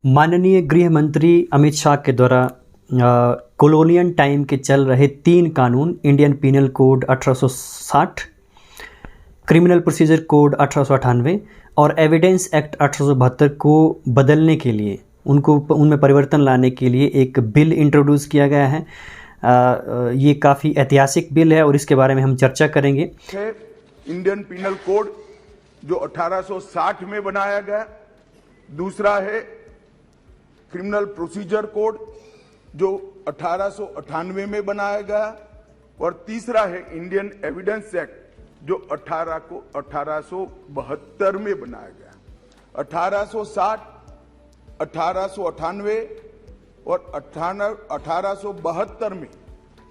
माननीय गृह मंत्री अमित शाह के द्वारा कॉलोनियल टाइम के चल रहे 3 कानून Indian penal code 1860, criminal procedure code 1898 और एविडेंस एक्ट 1872 को बदलने के लिए उनमें परिवर्तन लाने के लिए एक बिल इंट्रोड्यूस किया गया है। ये काफ़ी ऐतिहासिक बिल है और इसके बारे में हम चर्चा करेंगे। इंडियन पीनल कोड जो 1860 में बनाया गया, दूसरा है क्रिमिनल प्रोसीजर कोड जो 1898 में बनाया गया और तीसरा है इंडियन एविडेंस एक्ट जो 1872 में बनाया गया। 1860, 1898 और 1872 में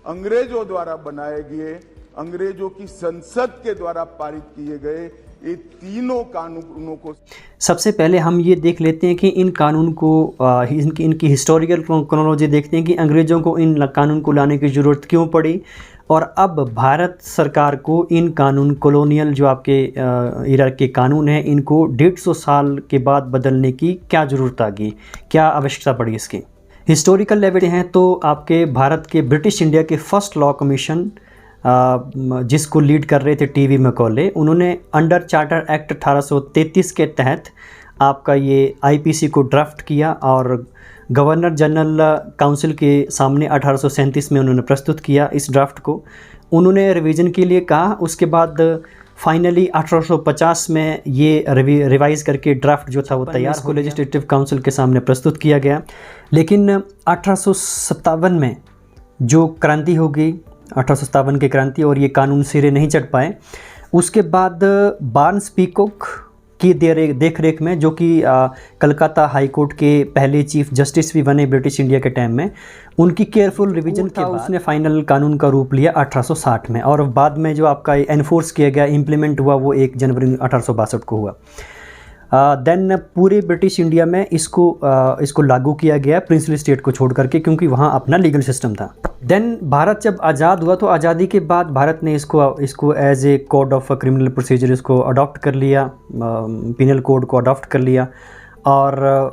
अंग्रेजों द्वारा बनाए गए, अंग्रेजों की संसद के द्वारा पारित किए गए ये तीनों कानूनों को सबसे पहले हम ये देख लेते हैं कि इन कानून को इनकी हिस्टोरिकल क्रोनोलॉजी देखते हैं कि अंग्रेज़ों को इन कानून को लाने की ज़रूरत क्यों पड़ी और अब भारत सरकार को इन कानून कॉलोनियल जो आपके इरा के कानून हैं इनको 150 साल के बाद बदलने की क्या ज़रूरत आ गई, क्या आवश्यकता पड़ी इसकी। हिस्टोरिकल लेवल हैं तो आपके भारत के ब्रिटिश इंडिया के फर्स्ट लॉ कमीशन जिसको लीड कर रहे थे टीवी मैकॉले, उन्होंने अंडर चार्टर एक्ट 1833 के तहत आपका ये आईपीसी को ड्राफ्ट किया और गवर्नर जनरल काउंसिल के सामने 1837 में उन्होंने प्रस्तुत किया। इस ड्राफ्ट को उन्होंने रिवीजन के लिए कहा। उसके बाद फाइनली 1850 में ये रिवाइज़ करके ड्राफ्ट जो था वो तैयार हो लेजिस्लेटिव काउंसिल के सामने प्रस्तुत किया गया। लेकिन 1857 में जो क्रांति हो गई, 1857 की क्रांति, और ये कानून सिरे नहीं चढ़ पाए। उसके बाद बार्न्स पीकॉक की देख रेख में, जो कि कलकत्ता हाई कोर्ट के पहले चीफ जस्टिस भी बने ब्रिटिश इंडिया के टाइम में, उनकी केयरफुल रिवीजन के बाद उसने फाइनल कानून का रूप लिया 1860 में और बाद में जो आपका एनफोर्स किया गया, इम्प्लीमेंट हुआ, वो 1 जनवरी 1862 को हुआ। देन पूरे ब्रिटिश इंडिया में इसको लागू किया गया प्रिंसली स्टेट को छोड़ करके, क्योंकि वहाँ अपना लीगल सिस्टम था। देन भारत जब आज़ाद हुआ तो आज़ादी के बाद भारत ने इसको as a code of criminal procedure इसको अडॉप्ट कर लिया, पीनल कोड को अडॉप्ट कर लिया और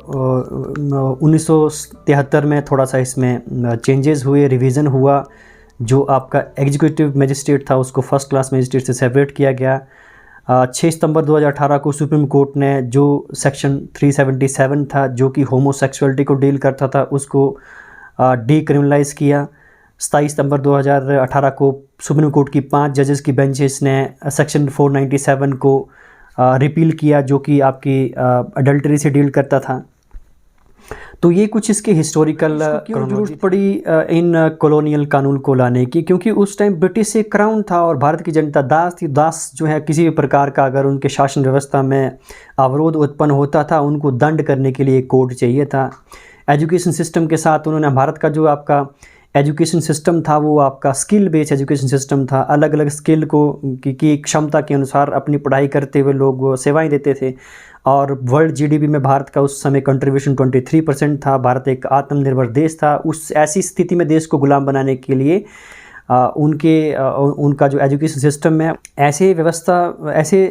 1973 में थोड़ा सा इसमें चेंजेस हुए, रिवीजन हुआ। जो आपका एग्जीक्यूटिव मजिस्ट्रेट था उसको फर्स्ट क्लास मजिस्ट्रेट से सेपरेट किया गया। 6 सितंबर 2018 को सुप्रीम कोर्ट ने जो सेक्शन 377 था जो कि होमोसेक्सुअलिटी को डील करता था उसको डीक्रिमिनलाइज किया। 27 सितंबर 2018 को सुप्रीम कोर्ट की 5 जजेस की बेंचेस ने सेक्शन 497 को रिपील किया जो कि आपकी अडल्टरी से डील करता था। तो ये कुछ इसके हिस्टोरिकल क्यों जरूरत पड़ी इन कॉलोनियल कानून को लाने की, क्योंकि उस टाइम ब्रिटिश एक क्राउन था और भारत की जनता दास थी। दास जो है किसी भी प्रकार का अगर उनके शासन व्यवस्था में अवरोध उत्पन्न होता था उनको दंड करने के लिए एक कोड चाहिए था। एजुकेशन सिस्टम के साथ उन्होंने भारत का जो आपका एजुकेशन सिस्टम था वो आपका स्किल बेस्ड एजुकेशन सिस्टम था। अलग अलग स्किल की क्षमता के अनुसार अपनी पढ़ाई करते हुए लोग सेवाएं देते थे और वर्ल्ड जीडीपी में भारत का उस समय कंट्रीब्यूशन 23% था। भारत एक आत्मनिर्भर देश था। उस ऐसी स्थिति में देश को गुलाम बनाने के लिए उनका जो एजुकेशन सिस्टम है, ऐसे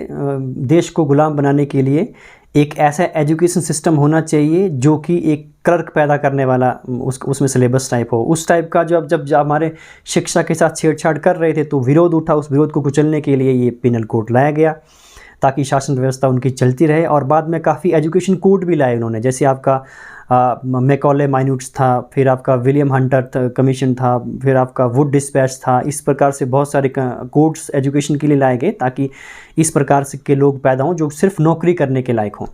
देश को गुलाम बनाने के लिए एक ऐसा एजुकेशन सिस्टम होना चाहिए जो कि एक क्लर्क पैदा करने वाला उसमें सिलेबस टाइप हो। उस टाइप का जब हमारे शिक्षा के साथ छेड़छाड़ कर रहे थे तो विरोध उठा। उस विरोध को कुचलने के लिए ये पीनल कोड लाया गया ताकि शासन व्यवस्था उनकी चलती रहे। और बाद में काफ़ी एजुकेशन कोड भी लाए उन्होंने, जैसे आपका मैकॉले माइन्यूट्स था, फिर आपका विलियम हंटर कमीशन था, फिर आपका वुड डिस्पैच था। इस प्रकार से बहुत सारे कोड्स एजुकेशन के लिए लाए गए ताकि इस प्रकार से के लोग पैदा हों जो सिर्फ नौकरी करने के लायक हों।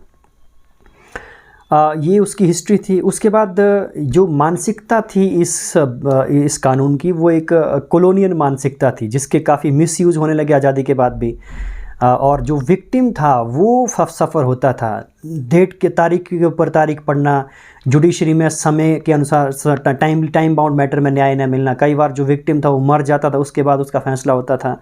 ये उसकी हिस्ट्री थी। उसके बाद जो मानसिकता थी इस कानून की वो एक कॉलोनियल मानसिकता थी जिसके काफ़ी मिसयूज़ होने लगे आज़ादी के बाद भी। और जो विक्टिम था वो सफ़र होता था। डेट के तारीख के ऊपर तारीख पढ़ना, जुडिशरी में समय के अनुसार टाइम बाउंड मैटर में न्याय न मिलना। कई बार जो विक्टिम था वो मर जाता था, उसके बाद उसका फैसला होता था।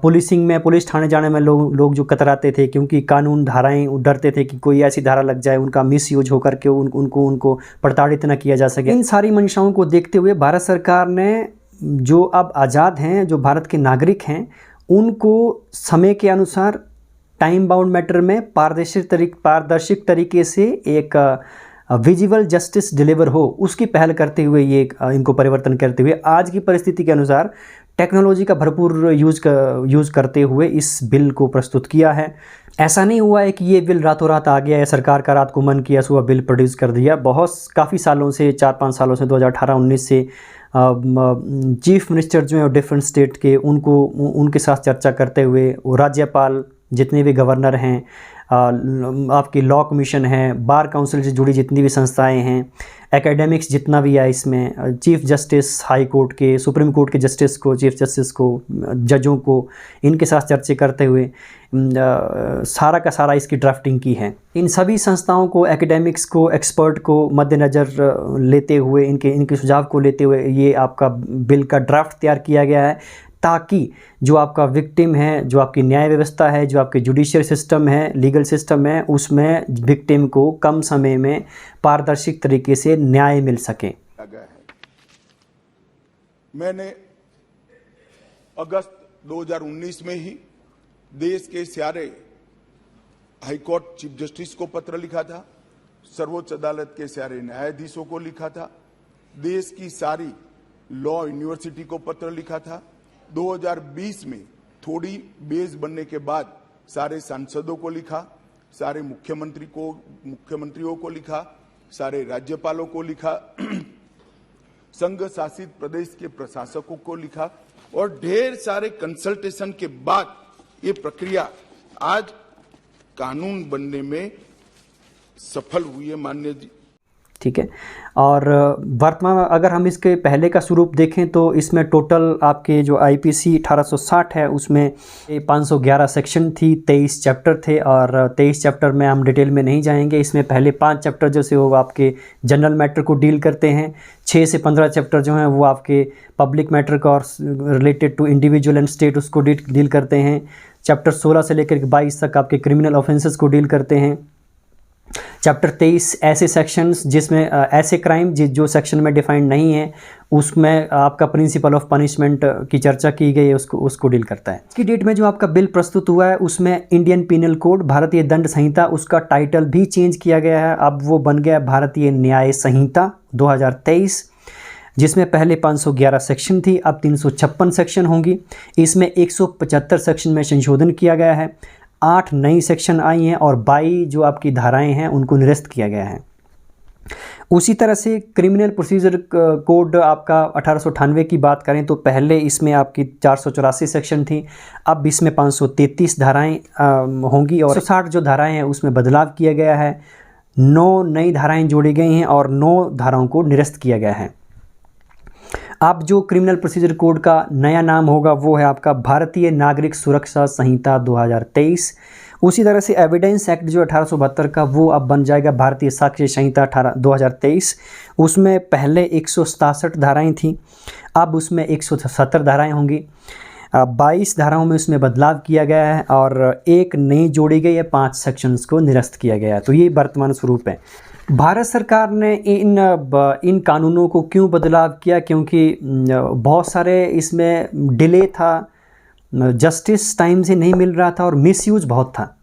पुलिसिंग में पुलिस थाने जाने में लोग जो कतराते थे क्योंकि कानून धाराएं डरते थे कि कोई ऐसी धारा लग जाए उनका मिसयूज होकर के उनको प्रताड़ित न किया जा सके। इन सारी मंशाओं को देखते हुए भारत सरकार ने जो अब आज़ाद हैं, जो भारत के नागरिक हैं, उनको समय के अनुसार टाइम बाउंड मैटर में पारदर्शिक तरीके से एक विजिबल जस्टिस डिलीवर हो, उसकी पहल करते हुए ये इनको परिवर्तन करते हुए आज की परिस्थिति के अनुसार टेक्नोलॉजी का भरपूर यूज़ करते हुए इस बिल को प्रस्तुत किया है। ऐसा नहीं हुआ है कि ये बिल रातों रात आ गया है, सरकार का रात को मन किया सुबह बिल प्रोड्यूस कर दिया। बहुत काफ़ी सालों से, 4-5 सालों से, 2018-19 से चीफ मिनिस्टर जो हैं डिफरेंट स्टेट के, उनके साथ चर्चा करते हुए, वो राज्यपाल, जितने भी गवर्नर हैं, आपकी लॉ कमीशन है, बार काउंसिल से जुड़ी जितनी भी संस्थाएं हैं, एकेडमिक्स जितना भी है इसमें, चीफ जस्टिस हाई कोर्ट के, सुप्रीम कोर्ट के जस्टिस को, चीफ जस्टिस को, जजों को, इनके साथ चर्चा करते हुए सारा का सारा इसकी ड्राफ्टिंग की है। इन सभी संस्थाओं को, एकेडमिक्स को, एक्सपर्ट को मद्देनज़र लेते हुए, इनके सुझाव को लेते हुए ये आपका बिल का ड्राफ्ट तैयार किया गया है, ताकि जो आपका विक्टिम है, जो आपकी न्याय व्यवस्था है, जो आपके जुडिशियल सिस्टम है, लीगल सिस्टम है, उसमें विक्टिम को कम समय में पारदर्शी तरीके से न्याय मिल सके। मैंने अगस्त 2019 में ही देश के सारे हाईकोर्ट चीफ जस्टिस को पत्र लिखा था, सर्वोच्च अदालत के सारे न्यायाधीशों को लिखा था, देश की सारी लॉ यूनिवर्सिटी को पत्र लिखा था। 2020 में थोड़ी बेस बनने के बाद सारे सांसदों को लिखा, सारे मुख्यमंत्रियों को लिखा, सारे राज्यपालों को लिखा, संघ शासित प्रदेश के प्रशासकों को लिखा, और ढेर सारे कंसल्टेशन के बाद ये प्रक्रिया आज कानून बनने में सफल हुई है, माननीय जी। ठीक है। और वर्तमान अगर हम इसके पहले का स्वरूप देखें तो इसमें टोटल आपके जो आईपीसी 1860 है उसमें 511 सेक्शन थी, 23 चैप्टर थे, और 23 चैप्टर में हम डिटेल में नहीं जाएंगे। इसमें पहले 5 चैप्टर जो से वो आपके जनरल मैटर को डील करते हैं, 6 से 15 चैप्टर जो हैं वो आपके पब्लिक मैटर का और related to individual and state उसको डील करते हैं। चैप्टर 16 से लेकर 22 तक आपके क्रिमिनल ऑफेंसेस को डील करते हैं। चैप्टर 23 ऐसे सेक्शंस जिसमें ऐसे क्राइम जो सेक्शन में डिफाइंड नहीं है, उसमें आपका प्रिंसिपल ऑफ पनिशमेंट की चर्चा की गई है, उसको डील करता है। इसकी डेट में जो आपका बिल प्रस्तुत हुआ है उसमें इंडियन पीनल कोड, भारतीय दंड संहिता, उसका टाइटल भी चेंज किया गया है। अब वो बन गया भारतीय न्याय संहिता 2023, जिसमें पहले 511 सेक्शन थी, अब 356 सेक्शन होंगी। इसमें 175 सेक्शन में संशोधन किया गया है, 8 नई सेक्शन आई हैं और 22 जो आपकी धाराएं हैं उनको निरस्त किया गया है। उसी तरह से क्रिमिनल प्रोसीजर कोड आपका 1898 की बात करें तो पहले इसमें आपकी 484 सेक्शन थी, अब इसमें 533 धाराएं होंगी, और 60 जो धाराएं हैं उसमें बदलाव किया गया है। 9 नई धाराएं जोड़ी गई हैं और 9 धाराओं को निरस्त किया गया है। अब जो क्रिमिनल प्रोसीजर कोड का नया नाम होगा वो है आपका भारतीय नागरिक सुरक्षा संहिता 2023। उसी तरह से एविडेंस एक्ट जो 1872 का, वो अब बन जाएगा भारतीय साक्ष्य संहिता 2023। उसमें पहले 167 धाराएं थीं, अब उसमें 170 धाराएं होंगी। 22 धाराओं में उसमें बदलाव किया गया है और एक नई जोड़ी गई है, 5 सेक्शंस को निरस्त किया गया है। तो ये वर्तमान स्वरूप है। भारत सरकार ने इन कानूनों को क्यों बदलाव किया? क्योंकि बहुत सारे इसमें डिले था, जस्टिस टाइम से नहीं मिल रहा था और मिसयूज बहुत था,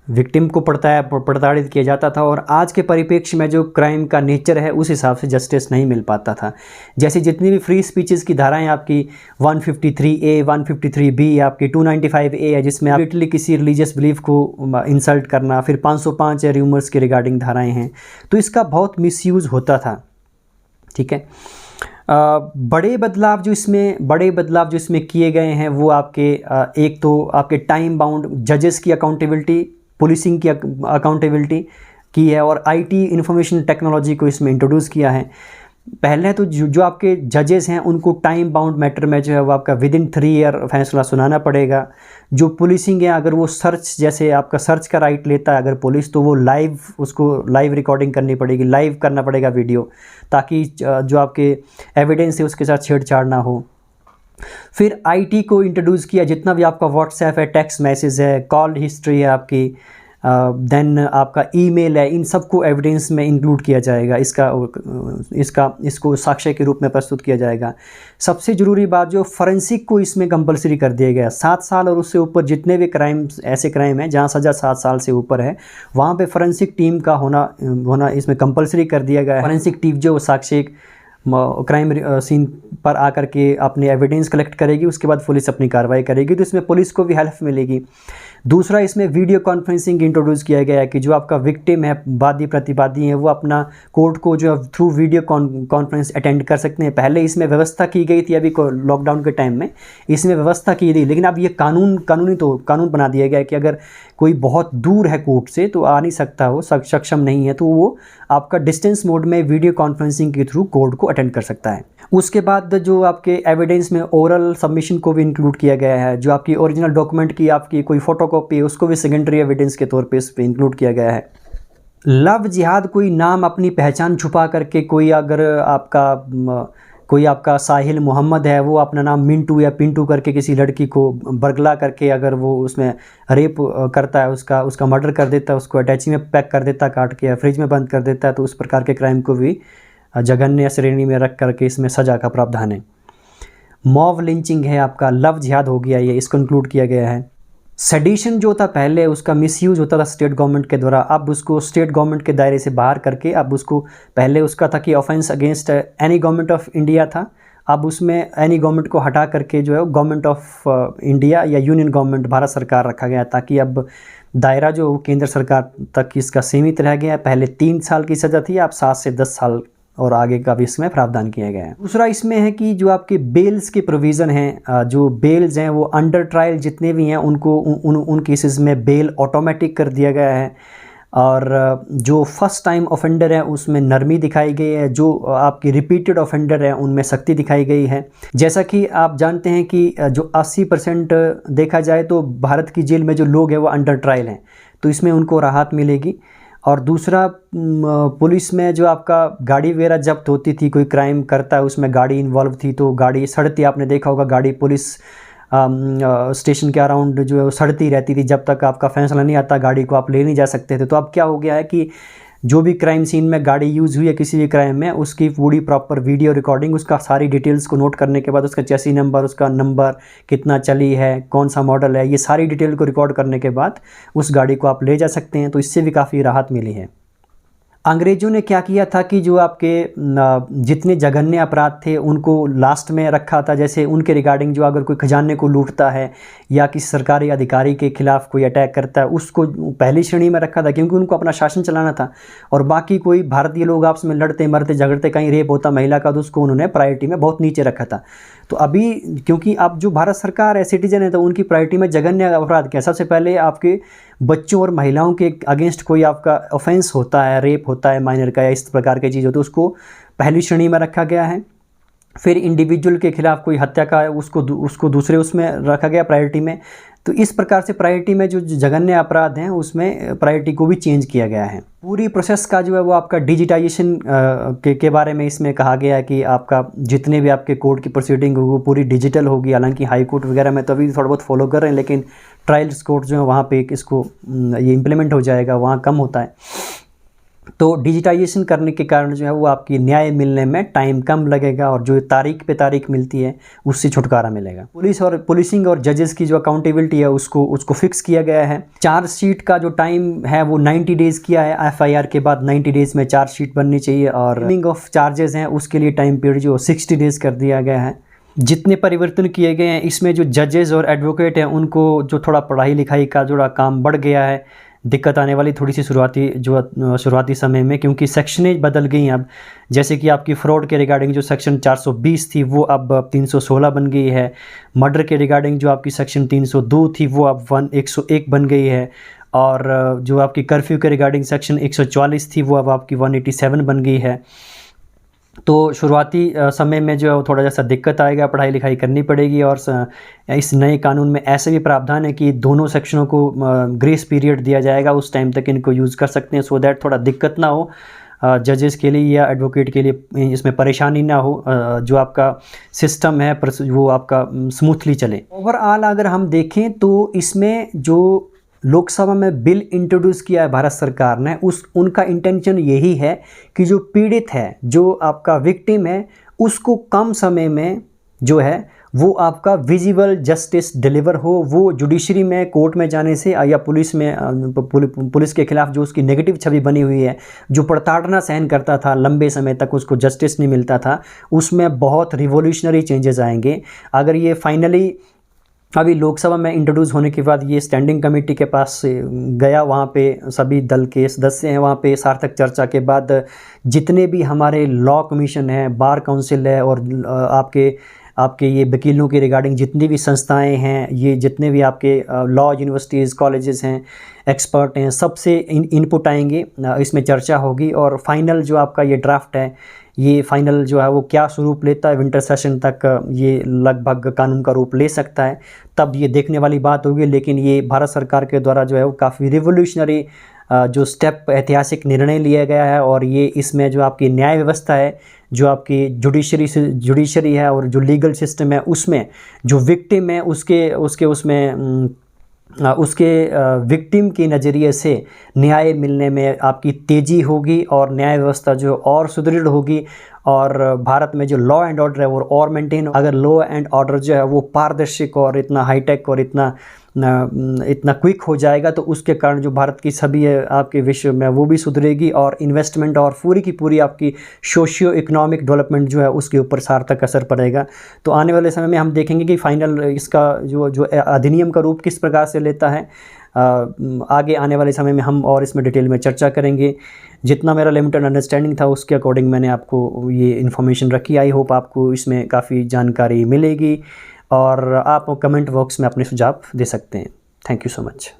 विक्टिम को प्रताड़ित किया जाता था, और आज के परिप्रेक्ष्य में जो क्राइम का नेचर है उस हिसाब से जस्टिस नहीं मिल पाता था। जैसे जितनी भी फ्री स्पीचेस की धाराएं आपकी 153A, 153B, आपकी 295A है जिसमें आप किसी रिलीजियस बिलीफ को इंसल्ट करना, फिर 505 है र्यूमर्स के रिगार्डिंग धाराएं हैं, तो इसका बहुत मिसयूज़ होता था। ठीक है। बड़े बदलाव जो इसमें किए गए हैं वो आपके एक तो आपके टाइम बाउंड जजेस की अकाउंटेबिलिटी, पुलिसिंग की अकाउंटेबिलिटी की है, और आईटी इंफॉर्मेशन टेक्नोलॉजी को इसमें इंट्रोड्यूस किया है। पहले तो जो आपके जजेस हैं उनको टाइम बाउंड मैटर में जो है वो आपका विदिन 3 ईयर फैसला सुनाना पड़ेगा। जो पुलिसिंग है, अगर वो सर्च, जैसे आपका सर्च का राइट लेता है अगर पुलिस, तो वो उसको लाइव रिकॉर्डिंग करनी पड़ेगी, लाइव करना पड़ेगा वीडियो, ताकि जो आपके एविडेंस है उसके साथ छेड़छाड़ ना हो। फिर आईटी को इंट्रोड्यूस किया, जितना भी आपका व्हाट्सएप है, टेक्स्ट मैसेज है, कॉल हिस्ट्री है आपकी, देन आपका ईमेल है, इन सबको एविडेंस में इंक्लूड किया जाएगा, इसको साक्ष्य के रूप में प्रस्तुत किया जाएगा। सबसे ज़रूरी बात जो फॉरेंसिक को इसमें कंपलसरी कर दिया गया। 7 साल और उससे ऊपर जितने भी ऐसे क्राइम हैं जहां सज़ा 7 साल से ऊपर है, वहां पे फॉरेंसिक टीम का होना इसमें कंपलसरी कर दिया गया है। फॉरेंसिक टीम जो साक्ष्य क्राइम सीन पर आकर के अपने एविडेंस कलेक्ट करेगी, उसके बाद पुलिस अपनी कार्रवाई करेगी, तो इसमें पुलिस को भी हेल्प मिलेगी। दूसरा, इसमें वीडियो कॉन्फ्रेंसिंग इंट्रोड्यूस किया गया है कि जो आपका विक्टिम है, वादी प्रतिवादी हैं, वो अपना कोर्ट को जो थ्रू वीडियो कॉन्फ्रेंस अटेंड कर सकते हैं। पहले इसमें व्यवस्था की गई थी, अभी लॉकडाउन के टाइम में इसमें व्यवस्था की गई, लेकिन अब ये कानून बना दिया गया है कि अगर कोई बहुत दूर है कोर्ट से तो आ नहीं सकता हो, सक्षम नहीं है, तो वो आपका डिस्टेंस मोड में वीडियो कॉन्फ्रेंसिंग के थ्रू कोर्ट को अटेंड कर सकता है। उसके बाद जो आपके एविडेंस में ओरल सबमिशन को भी इंक्लूड किया गया है। जो आपकी ओरिजिनल डॉक्यूमेंट की आपकी कोई फोटोकॉपी है, उसको भी सेकेंडरी एविडेंस के तौर पे इस पे इंक्लूड किया गया है। लव जिहाद, कोई नाम अपनी पहचान छुपा करके कोई आपका साहिल मोहम्मद है, वो अपना नाम मिंटू या पिंटू करके किसी लड़की को बरगला करके अगर वो उसमें रेप करता है, उसका मर्डर कर देता है, उसको अटैची में पैक कर देता है काट के, या फ्रिज में बंद कर देता है, तो उस प्रकार के क्राइम को भी जघन्य श्रेणी में रख करके इसमें सज़ा का प्रावधान है। मॉब लिंचिंग है, आपका लव जिहाद हो गया, ये इसको इंक्लूड किया गया है। सेडिशन जो था पहले, उसका मिसयूज़ होता था स्टेट गवर्नमेंट के द्वारा, अब उसको स्टेट गवर्नमेंट के दायरे से बाहर करके अब उसको, पहले उसका था कि offence against any government of India था, अब उसमें एनी गवर्नमेंट को हटा करके जो है गवर्नमेंट ऑफ इंडिया या यूनियन गवर्नमेंट भारत सरकार रखा गया, ताकि अब दायरा जो केंद्र सरकार तक इसका सीमित रह गया। पहले 3 साल की सज़ा थी, अब 7 से 10 साल और आगे का भी इसमें प्रावधान किया गया है। दूसरा इसमें है कि जो आपके बेल्स के प्रोविज़न हैं, जो बेल्स हैं वो अंडर ट्रायल जितने भी हैं उनको उन केसेस में बेल ऑटोमेटिक कर दिया गया है, और जो फर्स्ट टाइम ऑफेंडर है उसमें नरमी दिखाई गई है, जो आपकी रिपीटेड ऑफेंडर है उनमें सख्ती दिखाई गई है। जैसा कि आप जानते हैं कि जो 80% देखा जाए तो भारत की जेल में जो लोग हैं वो अंडर ट्रायल हैं, तो इसमें उनको राहत मिलेगी। और दूसरा, पुलिस में जो आपका गाड़ी वगैरह जब्त होती थी, कोई क्राइम करता है उसमें गाड़ी इन्वॉल्व थी तो गाड़ी सड़ती, आपने देखा होगा गाड़ी पुलिस स्टेशन के अराउंड जो है वो सड़ती रहती थी, जब तक आपका फैसला नहीं आता गाड़ी को आप ले नहीं जा सकते थे। तो अब क्या हो गया है कि जो भी क्राइम सीन में गाड़ी यूज़ हुई है किसी भी क्राइम में, उसकी पूरी प्रॉपर वीडियो रिकॉर्डिंग, उसका सारी डिटेल्स को नोट करने के बाद उसका चेसी नंबर, उसका नंबर कितना चली है, कौन सा मॉडल है, ये सारी डिटेल को रिकॉर्ड करने के बाद उस गाड़ी को आप ले जा सकते हैं। तो इससे भी काफ़ी राहत मिली है। अंग्रेज़ों ने क्या किया था कि जो आपके जितने जघन्य अपराध थे उनको लास्ट में रखा था। जैसे उनके रिगार्डिंग जो अगर कोई खजाने को लूटता है या किसी सरकारी अधिकारी के खिलाफ कोई अटैक करता है, उसको पहली श्रेणी में रखा था, क्योंकि उनको अपना शासन चलाना था। और बाकी कोई भारतीय लोग आपस में लड़ते मरते झगड़ते, कहीं रेप होता महिला का, तो उसको उन्होंने प्रायोरिटी में बहुत नीचे रखा था। तो अभी क्योंकि अब जो भारत सरकार है, सिटीजन है, तो उनकी प्रायोरिटी में जघन्य अपराध क्या, सबसे पहले आपके बच्चों और महिलाओं के अगेंस्ट कोई आपका ऑफेंस होता है, रेप होता है माइनर का, या इस प्रकार की चीज़ होती है, उसको पहली श्रेणी में रखा गया है। फिर इंडिविजुअल के खिलाफ कोई हत्या का है, उसको दूसरे उसमें रखा गया प्रायोरिटी में। तो इस प्रकार से प्रायोरिटी में जो जघन्य अपराध हैं उसमें प्रायोरिटी को भी चेंज किया गया है। पूरी प्रोसेस का जो है वो आपका डिजिटाइजेशन के बारे में इसमें कहा गया है कि आपका जितने भी आपके कोर्ट की प्रोसीडिंग होगी वो पूरी डिजिटल होगी। हालांकि हाई कोर्ट वगैरह में तो अभी थोड़ा बहुत फॉलो कर रहे हैं, लेकिन ट्रायल्स कोर्ट जो है वहाँ पे इसको ये इम्प्लीमेंट हो जाएगा, वहाँ कम होता है। तो डिजिटाइजेशन करने के कारण जो है वो आपकी न्याय मिलने में टाइम कम लगेगा, और जो तारीख पे तारीख मिलती है उससे छुटकारा मिलेगा। पुलिसिंग और जजेस की जो अकाउंटेबिलिटी है उसको फिक्स किया गया है। चार्जशीट का जो टाइम है वो 90 डेज़ किया है। FIR के बाद 90 डेज़ में चार्जशीट बननी चाहिए, और पेमेंट ऑफ चार्जेस हैं उसके लिए टाइम पीरियड जो 60 डेज़ कर दिया गया है। जितने परिवर्तन किए गए हैं इसमें जो जजेस और एडवोकेट हैं उनको जो थोड़ा पढ़ाई लिखाई का जो काम बढ़ गया है, दिक्कत आने वाली थोड़ी सी शुरुआती समय में, क्योंकि सेक्शनें बदल गई हैं अब। जैसे कि आपकी फ्रॉड के रिगार्डिंग जो सेक्शन 420 थी वो अब 316 बन गई है। मर्डर के रिगार्डिंग जो आपकी सेक्शन 302 थी वो अब 101 बन गई है। और जो आपकी कर्फ्यू के रिगार्डिंग सेक्शन 144 थी वो अब आपकी 187 बन गई है। तो शुरुआती समय में जो है वो थोड़ा जैसा दिक्कत आएगा, पढ़ाई लिखाई करनी पड़ेगी। और इस नए कानून में ऐसे भी प्रावधान है कि दोनों सेक्शनों को ग्रेस पीरियड दिया जाएगा, उस टाइम तक इनको यूज़ कर सकते हैं, सो दैट थोड़ा दिक्कत ना हो जजेस के लिए या एडवोकेट के लिए, इसमें परेशानी ना हो, जो आपका सिस्टम है वो आपका स्मूथली चले। ओवरऑल अगर हम देखें तो इसमें जो लोकसभा में बिल इंट्रोड्यूस किया है भारत सरकार ने, उनका इंटेंशन यही है कि जो पीड़ित है, जो आपका विक्टिम है, उसको कम समय में जो है वो आपका विजिबल जस्टिस डिलीवर हो, वो जुडिशरी में, कोर्ट में जाने से या पुलिस में पुलिस के खिलाफ जो उसकी नेगेटिव छवि बनी हुई है, जो प्रताड़ना सहन करता था लंबे समय तक, उसको जस्टिस नहीं मिलता था, उसमें बहुत रिवॉल्यूशनरी चेंजेस आएंगे। अगर ये फाइनली अभी लोकसभा में इंट्रोड्यूस होने के बाद ये स्टैंडिंग कमेटी के पास गया, वहाँ पे सभी दल के सदस्य हैं, वहाँ पे सार्थक चर्चा के बाद जितने भी हमारे लॉ कमीशन है, बार काउंसिल है और आपके ये वकीलों के रिगार्डिंग जितनी भी संस्थाएं हैं, ये जितने भी आपके लॉ यूनिवर्सिटीज़ कॉलेजेस हैं, एक्सपर्ट हैं, सबसे इनपुट आएंगे, इसमें चर्चा होगी और फाइनल जो आपका ये ड्राफ्ट है, ये फाइनल जो है वो क्या स्वरूप लेता है, विंटर सेशन तक ये लगभग कानून का रूप ले सकता है, तब ये देखने वाली बात होगी। लेकिन ये भारत सरकार के द्वारा जो है वो काफ़ी रिवोल्यूशनरी जो स्टेप, ऐतिहासिक निर्णय लिया गया है और ये इसमें जो आपकी न्याय व्यवस्था है, जो आपकी जुडिशरी है और जो लीगल सिस्टम है, उसमें जो विक्टिम है उसके विक्टिम के नज़रिए से न्याय मिलने में आपकी तेज़ी होगी और न्याय व्यवस्था जो और सुदृढ़ होगी और भारत में जो लॉ एंड ऑर्डर है वो और मेंटेन। अगर लॉ एंड ऑर्डर जो है वो पारदर्शिक और इतना हाईटेक और इतना क्विक हो जाएगा तो उसके कारण जो भारत की सभी आपके विश्व में वो भी सुधरेगी और इन्वेस्टमेंट और पूरी की पूरी आपकी सोशियो इकोनॉमिक डेवलपमेंट जो है उसके ऊपर सार्थक असर पड़ेगा। तो आने वाले समय में हम देखेंगे कि फाइनल इसका जो अधिनियम का रूप किस प्रकार से लेता है। आगे आने वाले समय में हम और इसमें डिटेल में चर्चा करेंगे। जितना मेरा लिमिटेड अंडरस्टैंडिंग था उसके अकॉर्डिंग मैंने आपको ये इन्फॉर्मेशन रखी। आई होप आपको इसमें काफ़ी जानकारी मिलेगी और आप कमेंट बॉक्स में अपने सुझाव दे सकते हैं। Thank you so much.